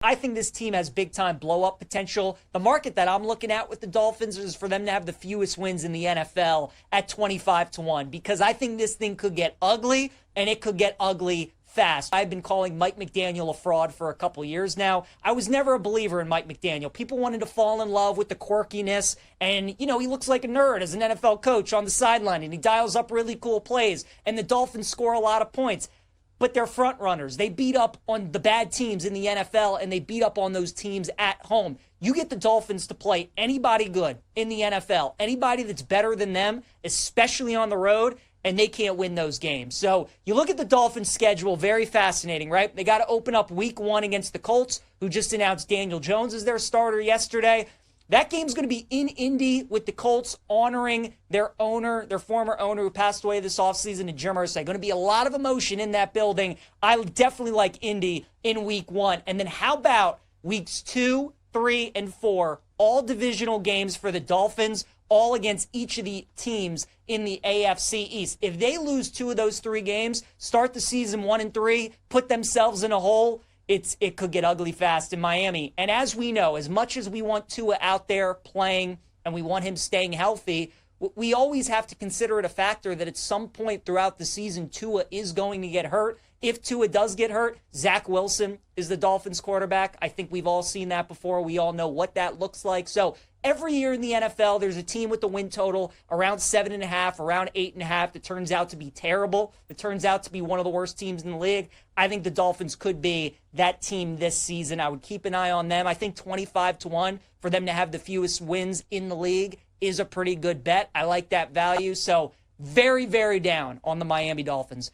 I think this team has big-time blow-up potential. The market that I'm looking at with the Dolphins is for them to have the fewest wins in the NFL at 25-1, because I think this thing could get ugly, and it could get ugly fast. I've been calling Mike McDaniel a fraud for a couple years now. I was never a believer in Mike McDaniel. People wanted to fall in love with the quirkiness, and, he looks like a nerd as an NFL coach on the sideline, and he dials up really cool plays, and the Dolphins score a lot of points. But they're front runners. They beat up on the bad teams in the NFL, and they beat up on those teams at home. You get the Dolphins to play anybody good in the NFL, anybody that's better than them, especially on the road, and they can't win those games. So you look at the Dolphins' schedule, very fascinating, right? They got to open up week 1 against the Colts, who just announced Daniel Jones as their starter yesterday. That game's going to be in Indy with the Colts honoring their owner, their former owner who passed away this offseason, and Jim Irsay. Going to be a lot of emotion in that building. I definitely like Indy in week 1. And then how about weeks 2, 3, and 4, all divisional games for the Dolphins, all against each of the teams in the AFC East. If they lose 2 of those 3 games, start the season 1-3, put themselves in a hole, it could get ugly fast in Miami. And as we know, as much as we want Tua out there playing and we want him staying healthy, we always have to consider it a factor that at some point throughout the season, Tua is going to get hurt. If Tua does get hurt, Zach Wilson is the Dolphins quarterback. I think we've all seen that before. We all know what that looks like. So every year in the NFL, there's a team with the win total around 7.5, around 8.5 that turns out to be terrible. That turns out to be one of the worst teams in the league. I think the Dolphins could be that team this season. I would keep an eye on them. I think 25-1 for them to have the fewest wins in the league is a pretty good bet. I like that value. So very, very down on the Miami Dolphins.